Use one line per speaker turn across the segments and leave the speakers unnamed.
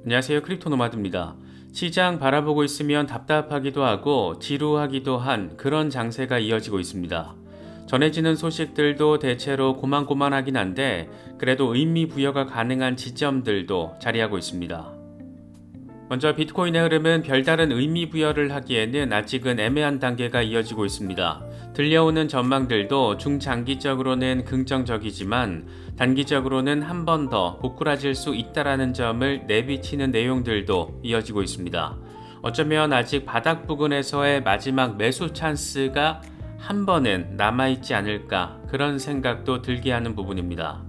안녕하세요. 크립토노마드입니다. 시장 바라보고 있으면 답답하기도 하고 지루하기도 한 그런 장세가 이어지고 있습니다. 전해지는 소식들도 대체로 고만고만하긴 한데 그래도 의미 부여가 가능한 지점들도 자리하고 있습니다. 먼저 비트코인의 흐름은 별다른 의미 부여를 하기에는 아직은 애매한 단계가 이어지고 있습니다. 들려오는 전망들도 중장기적으로는 긍정적이지만 단기적으로는 한 번 더 고꾸라질 수 있다라는 점을 내비치는 내용들도 이어지고 있습니다. 어쩌면 아직 바닥 부근에서의 마지막 매수 찬스가 한 번은 남아있지 않을까 그런 생각도 들게 하는 부분입니다.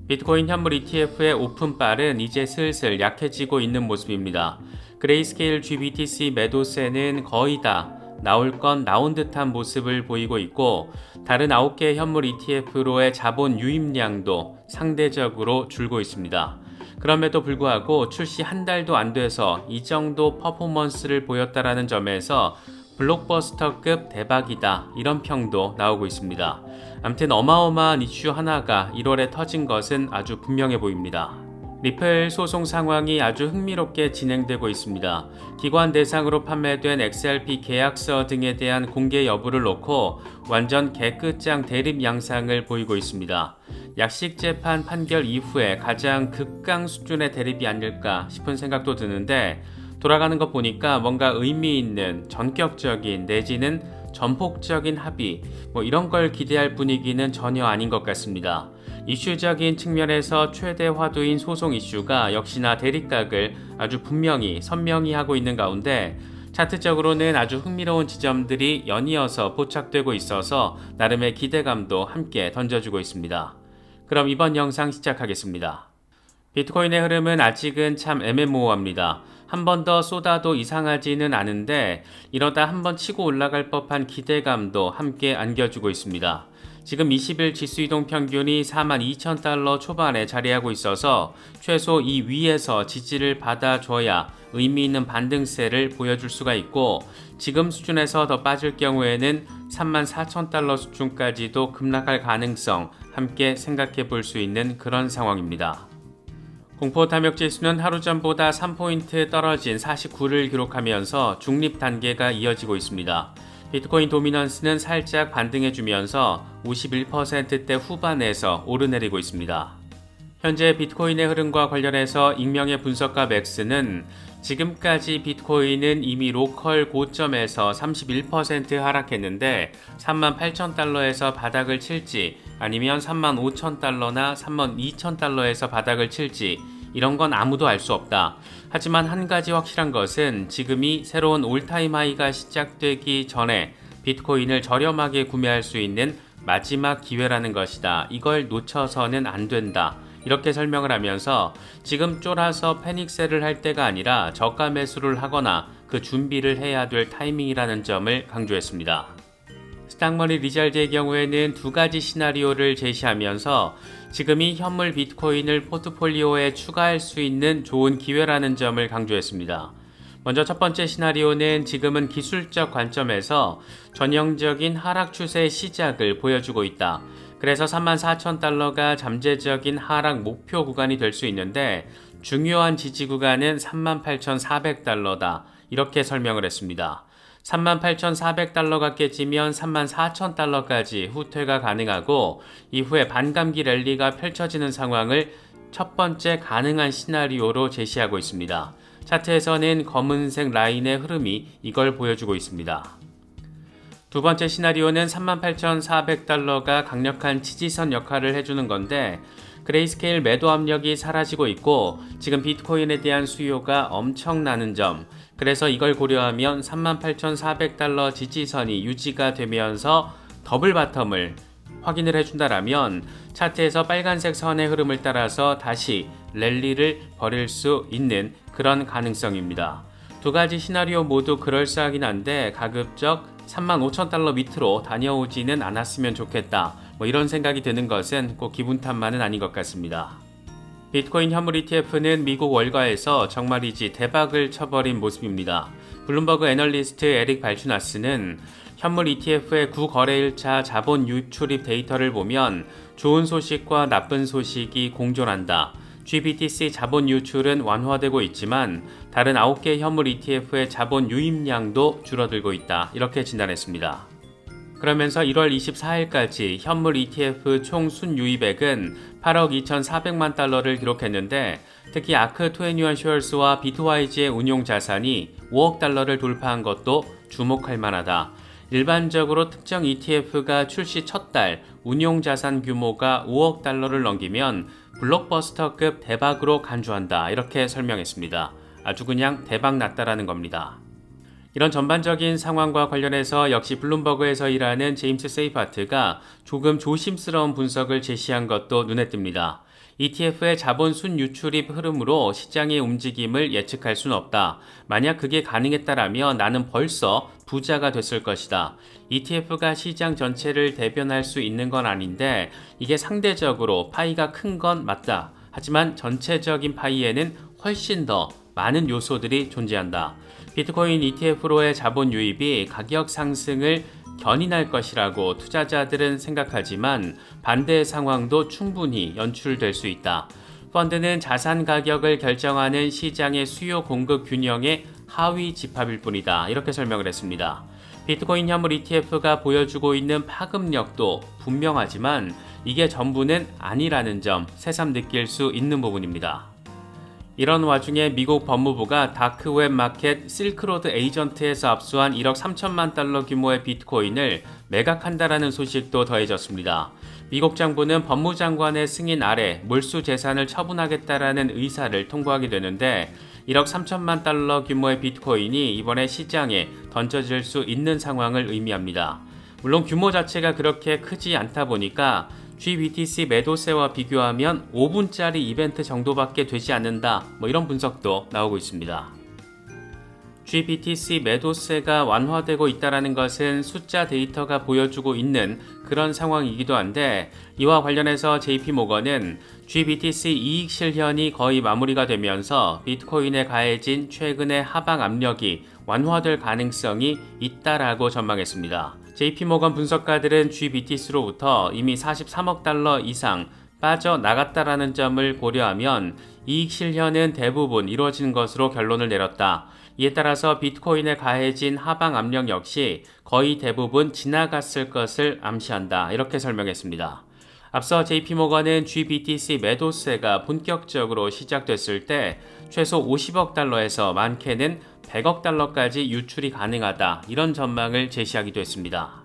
비트코인 현물 ETF의 오픈발은 이제 슬슬 약해지고 있는 모습입니다. 그레이스케일 GBTC 매도세는 거의 다 나올 건 나온 듯한 모습을 보이고 있고 다른 9개 현물 ETF로의 자본 유입량도 상대적으로 줄고 있습니다. 그럼에도 불구하고 출시 한 달도 안 돼서 이 정도 퍼포먼스를 보였다라는 점에서 블록버스터급 대박이다 이런 평도 나오고 있습니다. 암튼 어마어마한 이슈 하나가 1월에 터진 것은 아주 분명해 보입니다. 리플 소송 상황이 아주 흥미롭게 진행되고 있습니다. 기관 대상으로 판매된 XRP 계약서 등에 대한 공개 여부를 놓고 완전 개끝장 대립 양상을 보이고 있습니다. 약식 재판 판결 이후에 가장 극강 수준의 대립이 아닐까 싶은 생각도 드는데 돌아가는 것 보니까 뭔가 의미 있는 전격적인 내지는 전폭적인 합의 이런 걸 기대할 분위기는 전혀 아닌 것 같습니다. 이슈적인 측면에서 최대 화두인 소송 이슈가 역시나 대립각을 아주 분명히 선명히 하고 있는 가운데 차트적으로는 아주 흥미로운 지점들이 연이어서 포착되고 있어서 나름의 기대감도 함께 던져주고 있습니다. 그럼 이번 영상 시작하겠습니다. 비트코인의 흐름은 아직은 참 애매모호합니다. 한 번 더 쏟아도 이상하지는 않은데 이러다 한 번 치고 올라갈 법한 기대감도 함께 안겨주고 있습니다. 지금 20일 지수이동 평균이 42,000달러 초반에 자리하고 있어서 최소 이 위에서 지지를 받아줘야 의미 있는 반등세를 보여줄 수가 있고 지금 수준에서 더 빠질 경우에는 34,000달러 수준까지도 급락할 가능성 함께 생각해 볼 수 있는 그런 상황입니다. 공포 탐욕 지수는 하루 전보다 3포인트 떨어진 49를 기록하면서 중립 단계가 이어지고 있습니다. 비트코인 도미넌스는 살짝 반등해주면서 51%대 후반에서 오르내리고 있습니다. 현재 비트코인의 흐름과 관련해서 익명의 분석가 맥스는 지금까지 비트코인은 이미 로컬 고점에서 31% 하락했는데 38,000달러에서 바닥을 칠지 아니면 35,000달러나 32,000달러에서 바닥을 칠지 이런 건 아무도 알 수 없다. 하지만 한 가지 확실한 것은 지금이 새로운 올타임 하이가 시작되기 전에 비트코인을 저렴하게 구매할 수 있는 마지막 기회라는 것이다. 이걸 놓쳐서는 안 된다. 이렇게 설명을 하면서 지금 쫄아서 패닉셀을 할 때가 아니라 저가 매수를 하거나 그 준비를 해야 될 타이밍이라는 점을 강조했습니다. 스탁머니 리잘드의 경우에는 두 가지 시나리오를 제시하면서 지금이 현물 비트코인을 포트폴리오에 추가할 수 있는 좋은 기회라는 점을 강조했습니다. 먼저 첫 번째 시나리오는 지금은 기술적 관점에서 전형적인 하락 추세의 시작을 보여주고 있다. 그래서 34,000달러가 잠재적인 하락 목표 구간이 될 수 있는데 중요한 지지 구간은 38,400달러다. 이렇게 설명을 했습니다. 38,400달러가 깨지면 34,000달러까지 후퇴가 가능하고 이후에 반감기 랠리가 펼쳐지는 상황을 첫 번째 가능한 시나리오로 제시하고 있습니다. 차트에서는 검은색 라인의 흐름이 이걸 보여주고 있습니다. 두 번째 시나리오는 38,400달러가 강력한 지지선 역할을 해주는 건데 그레이스케일 매도 압력이 사라지고 있고 지금 비트코인에 대한 수요가 엄청나는 점 그래서 이걸 고려하면 38,400달러 지지선이 유지가 되면서 더블 바텀을 확인을 해준다라면 차트에서 빨간색 선의 흐름을 따라서 다시 랠리를 벌일 수 있는 그런 가능성입니다. 두 가지 시나리오 모두 그럴싸하긴 한데 가급적 35,000달러 밑으로 다녀오지는 않았으면 좋겠다. 이런 생각이 드는 것은 꼭 기분 탓만은 아닌 것 같습니다. 비트코인 현물 ETF는 미국 월가에서 정말이지 대박을 쳐버린 모습입니다. 블룸버그 애널리스트 에릭 발추나스는 현물 ETF의 9거래일차 자본 유입 출입 데이터를 보면 좋은 소식과 나쁜 소식이 공존한다. GBTC 자본 유출은 완화되고 있지만 다른 9개 현물 ETF의 자본 유입량도 줄어들고 있다. 이렇게 진단했습니다. 그러면서 1월 24일까지 현물 ETF 총 순유입액은 8억 2,400만 달러를 기록했는데 특히 아크21 쉐어스와 비트와이즈의 운용 자산이 5억 달러를 돌파한 것도 주목할 만하다. 일반적으로 특정 ETF가 출시 첫 달 운용 자산 규모가 5억 달러를 넘기면 블록버스터급 대박으로 간주한다. 이렇게 설명했습니다. 아주 그냥 대박 났다라는 겁니다. 이런 전반적인 상황과 관련해서 역시 블룸버그에서 일하는 제임스 세이파트가 조금 조심스러운 분석을 제시한 것도 눈에 띕니다. ETF의 자본 순유출입 흐름으로 시장의 움직임을 예측할 수는 없다. 만약 그게 가능했다라면 나는 벌써 부자가 됐을 것이다. ETF가 시장 전체를 대변할 수 있는 건 아닌데 이게 상대적으로 파이가 큰 건 맞다. 하지만 전체적인 파이에는 훨씬 더 많은 요소들이 존재한다. 비트코인 ETF로의 자본 유입이 가격 상승을 견인할 것이라고 투자자들은 생각하지만 반대의 상황도 충분히 연출될 수 있다. 펀드는 자산 가격을 결정하는 시장의 수요 공급 균형의 하위 집합일 뿐이다. 이렇게 설명을 했습니다. 비트코인 현물 ETF가 보여주고 있는 파급력도 분명하지만 이게 전부는 아니라는 점 새삼 느낄 수 있는 부분입니다. 이런 와중에 미국 법무부가 다크웹 마켓 실크로드 에이전트에서 압수한 1억 3천만 달러 규모의 비트코인을 매각한다라는 소식도 더해졌습니다. 미국 정부는 법무장관의 승인 아래 몰수 재산을 처분하겠다라는 의사를 통보하게 되는데 1억 3천만 달러 규모의 비트코인이 이번에 시장에 던져질 수 있는 상황을 의미합니다. 물론 규모 자체가 그렇게 크지 않다 보니까 GBTC 매도세와 비교하면 5분짜리 이벤트 정도밖에 되지 않는다. 이런 분석도 나오고 있습니다. GBTC 매도세가 완화되고 있다는 것은 숫자 데이터가 보여주고 있는 그런 상황이기도 한데 이와 관련해서 JP모건은 GBTC 이익 실현이 거의 마무리가 되면서 비트코인에 가해진 최근의 하방 압력이 완화될 가능성이 있다라고 전망했습니다. JP모건 분석가들은 GBTC로부터 이미 43억 달러 이상 빠져나갔다라는 점을 고려하면 이익 실현은 대부분 이루어진 것으로 결론을 내렸다. 이에 따라서 비트코인에 가해진 하방 압력 역시 거의 대부분 지나갔을 것을 암시한다. 이렇게 설명했습니다. 앞서 JP모건은 GBTC 매도세가 본격적으로 시작됐을 때 최소 50억 달러에서 많게는 100억 달러까지 유출이 가능하다. 이런 전망을 제시하기도 했습니다.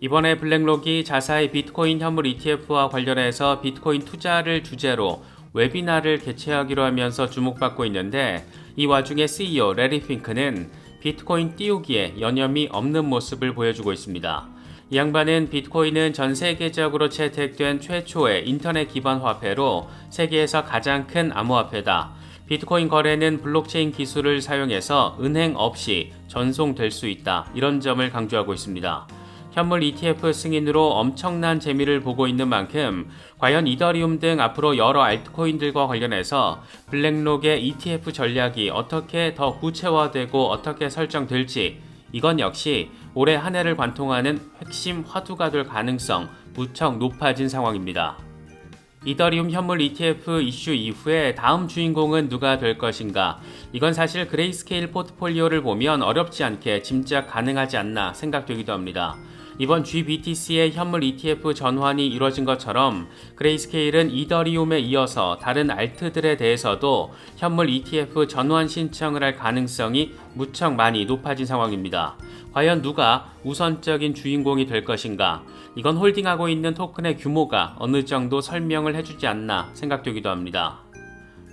이번에 블랙록이 자사의 비트코인 현물 ETF와 관련해서 비트코인 투자를 주제로 웨비나를 개최하기로 하면서 주목받고 있는데 이 와중에 CEO 레리 핑크는 비트코인 띄우기에 여념이 없는 모습을 보여주고 있습니다. 이 양반은 비트코인은 전 세계적으로 채택된 최초의 인터넷 기반 화폐로 세계에서 가장 큰 암호화폐다. 비트코인 거래는 블록체인 기술을 사용해서 은행 없이 전송될 수 있다. 이런 점을 강조하고 있습니다. 현물 ETF 승인으로 엄청난 재미를 보고 있는 만큼 과연 이더리움 등 앞으로 여러 알트코인들과 관련해서 블랙록의 ETF 전략이 어떻게 더 구체화되고 어떻게 설정될지 이건 역시 올해 한 해를 관통하는 핵심 화두가 될 가능성 무척 높아진 상황입니다. 이더리움 현물 ETF 이슈 이후에 다음 주인공은 누가 될 것인가? 이건 사실 그레이스케일 포트폴리오를 보면 어렵지 않게 짐작 가능하지 않나 생각되기도 합니다. 이번 GBTC의 현물 ETF 전환이 이루어진 것처럼 그레이스케일은 이더리움에 이어서 다른 알트들에 대해서도 현물 ETF 전환 신청을 할 가능성이 무척 많이 높아진 상황입니다. 과연 누가 우선적인 주인공이 될 것인가? 이건 홀딩하고 있는 토큰의 규모가 어느 정도 설명을 해주지 않나 생각되기도 합니다.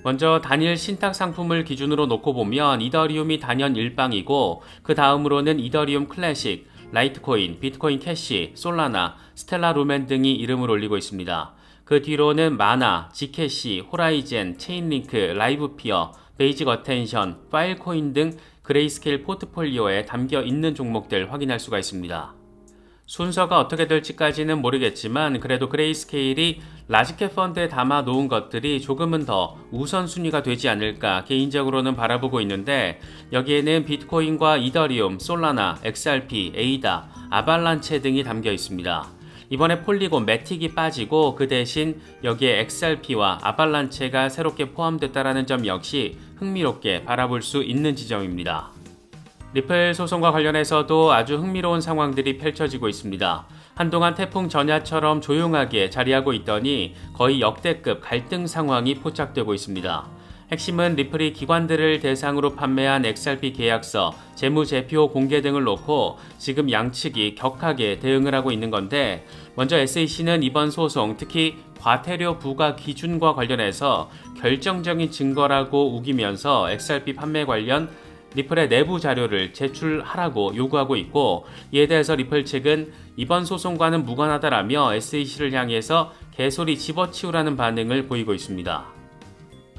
먼저 단일 신탁 상품을 기준으로 놓고 보면 이더리움이 단연 1방이고 그 다음으로는 이더리움 클래식, 라이트코인, 비트코인 캐시, 솔라나, 스텔라 루멘 등이 이름을 올리고 있습니다. 그 뒤로는 마나, 지캐시, 호라이젠, 체인링크, 라이브피어, 베이직 어텐션, 파일코인 등 그레이스케일 포트폴리오에 담겨 있는 종목들 확인할 수가 있습니다. 순서가 어떻게 될지까지는 모르겠지만 그래도 그레이스케일이 라지캡 펀드에 담아 놓은 것들이 조금은 더 우선순위가 되지 않을까 개인적으로는 바라보고 있는데 여기에는 비트코인과 이더리움, 솔라나, XRP, 에이다, 아발란체 등이 담겨 있습니다. 이번에 폴리곤 매틱이 빠지고 그 대신 여기에 XRP와 아발란체가 새롭게 포함됐다는 점 역시 흥미롭게 바라볼 수 있는 지점입니다. 리플 소송과 관련해서도 아주 흥미로운 상황들이 펼쳐지고 있습니다. 한동안 태풍 전야처럼 조용하게 자리하고 있더니 거의 역대급 갈등 상황이 포착되고 있습니다. 핵심은 리플이 기관들을 대상으로 판매한 XRP 계약서, 재무제표 공개 등을 놓고 지금 양측이 격하게 대응을 하고 있는 건데, 먼저 SEC는 이번 소송, 특히 과태료 부과 기준과 관련해서 결정적인 증거라고 우기면서 XRP 판매 관련 리플의 내부 자료를 제출하라고 요구하고 있고, 이에 대해서 리플 측은 이번 소송과는 무관하다라며 SEC를 향해서 개소리 집어치우라는 반응을 보이고 있습니다.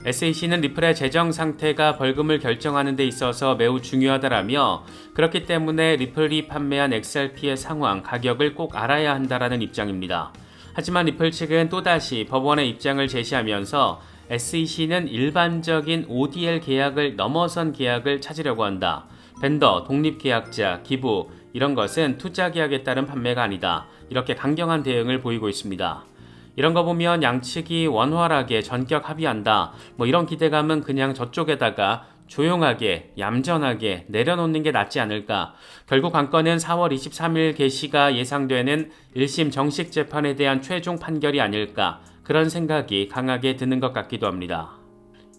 SEC는 리플의 재정 상태가 벌금을 결정하는 데 있어서 매우 중요하다라며, 그렇기 때문에 리플이 판매한 XRP의 상황, 가격을 꼭 알아야 한다라는 입장입니다. 하지만 리플 측은 또다시 법원의 입장을 제시하면서 SEC는 일반적인 ODL 계약을 넘어선 계약을 찾으려고 한다. 벤더, 독립계약자, 기부 이런 것은 투자 계약에 따른 판매가 아니다. 이렇게 강경한 대응을 보이고 있습니다. 이런 거 보면 양측이 원활하게 전격 합의한다. 이런 기대감은 그냥 저쪽에다가 조용하게 얌전하게 내려놓는 게 낫지 않을까. 결국 관건은 4월 23일 개시가 예상되는 1심 정식 재판에 대한 최종 판결이 아닐까. 그런 생각이 강하게 드는 것 같기도 합니다.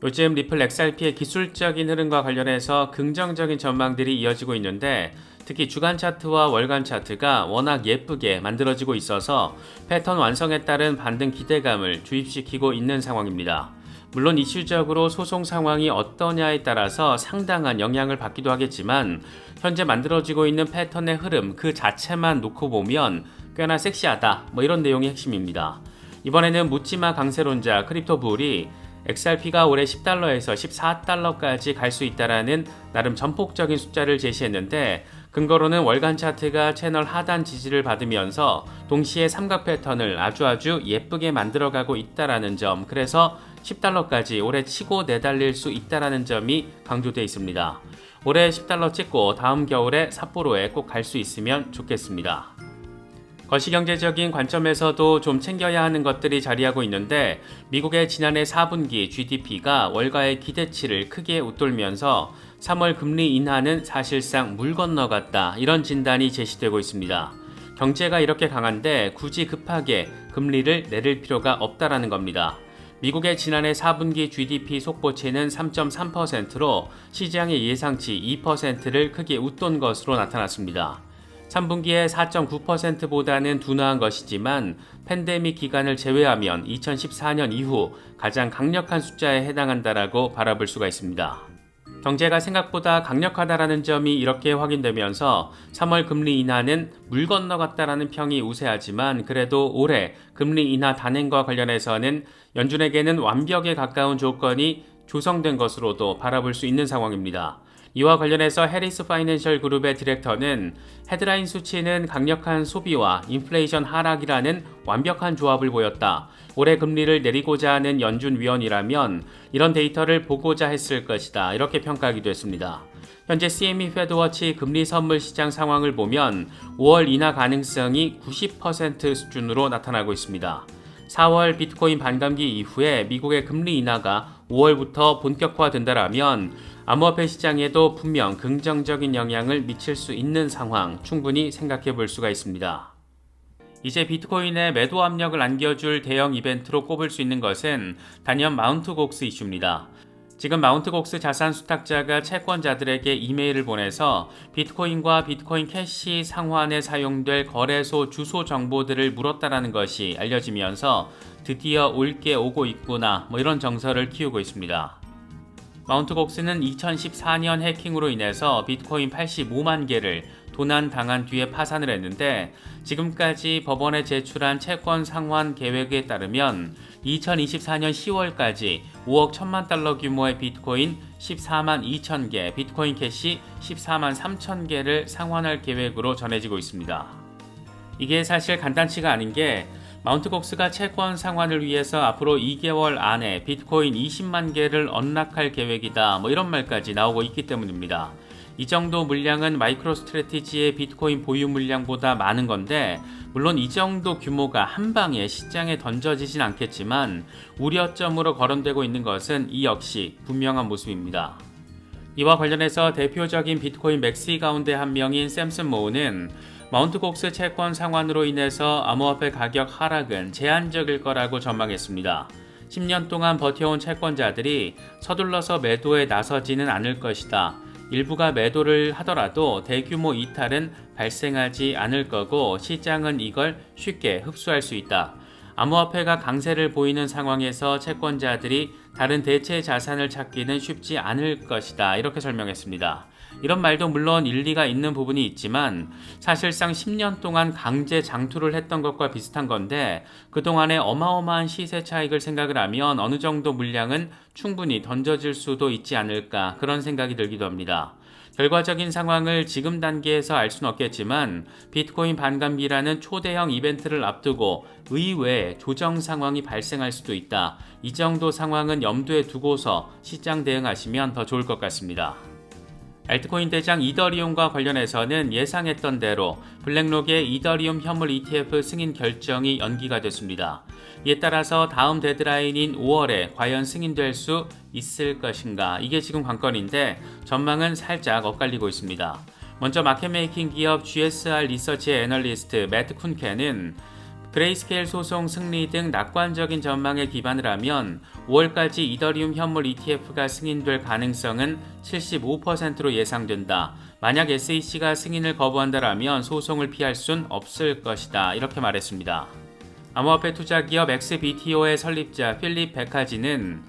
요즘 리플 XRP의 기술적인 흐름과 관련해서 긍정적인 전망들이 이어지고 있는데, 특히 주간 차트와 월간 차트가 워낙 예쁘게 만들어지고 있어서 패턴 완성에 따른 반등 기대감을 주입시키고 있는 상황입니다. 물론 이슈적으로 소송 상황이 어떠냐에 따라서 상당한 영향을 받기도 하겠지만, 현재 만들어지고 있는 패턴의 흐름 그 자체만 놓고 보면 꽤나 섹시하다, 이런 내용이 핵심입니다. 이번에는 묻지마 강세론자 크립토불이 XRP가 올해 10달러에서 14달러까지 갈 수 있다라는 나름 전폭적인 숫자를 제시했는데, 근거로는 월간 차트가 채널 하단 지지를 받으면서 동시에 삼각 패턴을 아주 예쁘게 만들어가고 있다라는 점, 그래서 10달러까지 올해 치고 내달릴 수 있다라는 점이 강조되어 있습니다. 올해 10달러 찍고 다음 겨울에 삿포로에 꼭 갈 수 있으면 좋겠습니다. 거시경제적인 관점에서도 좀 챙겨야 하는 것들이 자리하고 있는데, 미국의 지난해 4분기 GDP가 월가의 기대치를 크게 웃돌면서 3월 금리 인하는 사실상 물 건너갔다, 이런 진단이 제시되고 있습니다. 경제가 이렇게 강한데 굳이 급하게 금리를 내릴 필요가 없다라는 겁니다. 미국의 지난해 4분기 GDP 속보치는 3.3%로 시장의 예상치 2%를 크게 웃돈 것으로 나타났습니다. 3분기에 4.9%보다는 둔화한 것이지만 팬데믹 기간을 제외하면 2014년 이후 가장 강력한 숫자에 해당한다라고 바라볼 수가 있습니다. 경제가 생각보다 강력하다라는 점이 이렇게 확인되면서 3월 금리 인하는 물 건너갔다라는 평이 우세하지만, 그래도 올해 금리 인하 단행과 관련해서는 연준에게는 완벽에 가까운 조건이 조성된 것으로도 바라볼 수 있는 상황입니다. 이와 관련해서 해리스 파이낸셜 그룹의 디렉터는 헤드라인 수치는 강력한 소비와 인플레이션 하락이라는 완벽한 조합을 보였다. 올해 금리를 내리고자 하는 연준 위원이라면 이런 데이터를 보고자 했을 것이다. 이렇게 평가하기도 했습니다. 현재 CME 페드워치 금리 선물 시장 상황을 보면 5월 인하 가능성이 90% 수준으로 나타나고 있습니다. 4월 비트코인 반감기 이후에 미국의 금리 인하가 5월부터 본격화된다라면 암호화폐 시장에도 분명 긍정적인 영향을 미칠 수 있는 상황, 충분히 생각해 볼 수가 있습니다. 이제 비트코인에 매도 압력을 안겨줄 대형 이벤트로 꼽을 수 있는 것은 단연 마운트 곡스 이슈입니다. 지금 마운트 곡스 자산 수탁자가 채권자들에게 이메일을 보내서 비트코인과 비트코인 캐시 상환에 사용될 거래소 주소 정보들을 물었다라는 것이 알려지면서 드디어 올 게 오고 있구나, 이런 정서를 키우고 있습니다. 마운트 곡스는 2014년 해킹으로 인해서 비트코인 85만 개를 도난당한 뒤에 파산을 했는데, 지금까지 법원에 제출한 채권 상환 계획에 따르면 2024년 10월까지 5억 1천만 달러 규모의 비트코인 14만 2천 개, 비트코인 캐시 14만 3천 개를 상환할 계획으로 전해지고 있습니다. 이게 사실 간단치가 않은 게, 마운트 곡스가 채권 상환을 위해서 앞으로 2개월 안에 비트코인 20만 개를 언락할 계획이다, 이런 말까지 나오고 있기 때문입니다. 이 정도 물량은 마이크로스트래티지의 비트코인 보유 물량보다 많은 건데, 물론 이 정도 규모가 한 방에 시장에 던져지진 않겠지만 우려점으로 거론되고 있는 것은 이 역시 분명한 모습입니다. 이와 관련해서 대표적인 비트코인 맥시 가운데 한 명인 샘슨 모우는 마운트 곡스 채권 상환으로 인해서 암호화폐 가격 하락은 제한적일 거라고 전망했습니다. 10년 동안 버텨온 채권자들이 서둘러서 매도에 나서지는 않을 것이다. 일부가 매도를 하더라도 대규모 이탈은 발생하지 않을 거고 시장은 이걸 쉽게 흡수할 수 있다. 암호화폐가 강세를 보이는 상황에서 채권자들이 다른 대체 자산을 찾기는 쉽지 않을 것이다. 이렇게 설명했습니다. 이런 말도 물론 일리가 있는 부분이 있지만 사실상 10년 동안 강제 장투를 했던 것과 비슷한 건데 그동안의 어마어마한 시세 차익을 생각을 하면 어느 정도 물량은 충분히 던져질 수도 있지 않을까 그런 생각이 들기도 합니다. 결과적인 상황을 지금 단계에서 알 수는 없겠지만 비트코인 반감기라는 초대형 이벤트를 앞두고 의외의 조정 상황이 발생할 수도 있다. 이 정도 상황은 염두에 두고서 시장 대응하시면 더 좋을 것 같습니다. 알트코인 대장 이더리움과 관련해서는 예상했던 대로 블랙록의 이더리움 현물 ETF 승인 결정이 연기가 됐습니다. 이에 따라서 다음 데드라인인 5월에 과연 승인될 수 있을 것인가? 이게 지금 관건인데 전망은 살짝 엇갈리고 있습니다. 먼저 마켓메이킹 기업 GSR 리서치의 애널리스트 매트 쿤케는 그레이스케일 소송 승리 등 낙관적인 전망에 기반을 하면 5월까지 이더리움 현물 ETF가 승인될 가능성은 75%로 예상된다. 만약 SEC가 승인을 거부한다라면 소송을 피할 순 없을 것이다. 이렇게 말했습니다. 암호화폐 투자 기업 XBTO의 설립자 필립 베카지는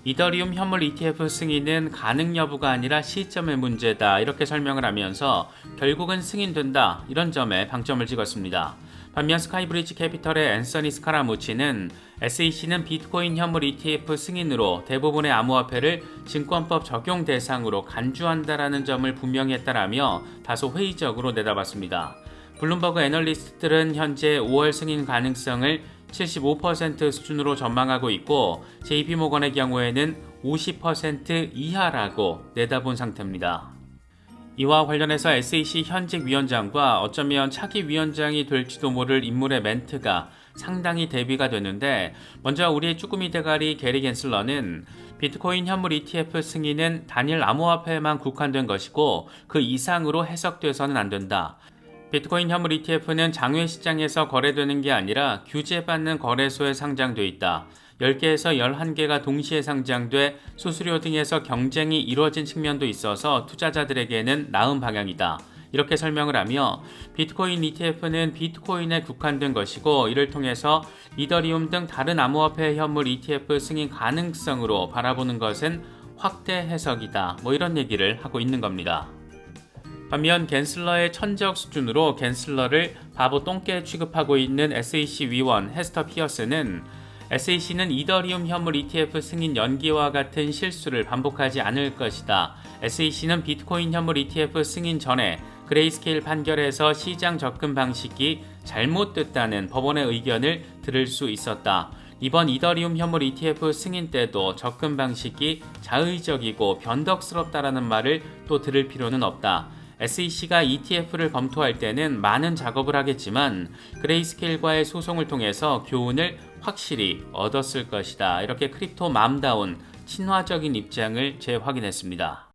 이더리움 현물 ETF 승인은 가능 여부가 아니라 시점의 문제다. 이렇게 설명을 하면서 결국은 승인된다. 이런 점에 방점을 찍었습니다. 반면 스카이브리지 캐피털의 앤서니 스카라무치는 SEC는 비트코인 현물 ETF 승인으로 대부분의 암호화폐를 증권법 적용 대상으로 간주한다라는 점을 분명히 했다라며 다소 회의적으로 내다봤습니다. 블룸버그 애널리스트들은 현재 5월 승인 가능성을 75% 수준으로 전망하고 있고 JP모건의 경우에는 50% 이하라고 내다본 상태입니다. 이와 관련해서 SEC 현직 위원장과 어쩌면 차기 위원장이 될지도 모를 인물의 멘트가 상당히 대비가 되는데 먼저 우리의 쭈꾸미 대가리 게리 갠슬러는 비트코인 현물 ETF 승인은 단일 암호화폐에만 국한된 것이고 그 이상으로 해석돼서는 안 된다. 비트코인 현물 ETF는 장외 시장에서 거래되는 게 아니라 규제받는 거래소에 상장돼 있다. 10개에서 11개가 동시에 상장돼 수수료 등에서 경쟁이 이루어진 측면도 있어서 투자자들에게는 나은 방향이다. 이렇게 설명을 하며 비트코인 ETF는 비트코인에 국한된 것이고 이를 통해서 이더리움 등 다른 암호화폐 현물 ETF 승인 가능성으로 바라보는 것은 확대 해석이다. 이런 얘기를 하고 있는 겁니다. 반면 갠슬러의 천적 수준으로 갠슬러를 바보 똥개 취급하고 있는 SEC 위원 헤스터 피어스는 SEC는 이더리움 현물 ETF 승인 연기와 같은 실수를 반복하지 않을 것이다. SEC는 비트코인 현물 ETF 승인 전에 그레이스케일 판결에서 시장 접근 방식이 잘못됐다는 법원의 의견을 들을 수 있었다. 이번 이더리움 현물 ETF 승인 때도 접근 방식이 자의적이고 변덕스럽다라는 말을 또 들을 필요는 없다. SEC가 ETF를 검토할 때는 많은 작업을 하겠지만 그레이스케일과의 소송을 통해서 교훈을 확실히 얻었을 것이다. 이렇게 크립토 맘다운 친화적인 입장을 재확인했습니다.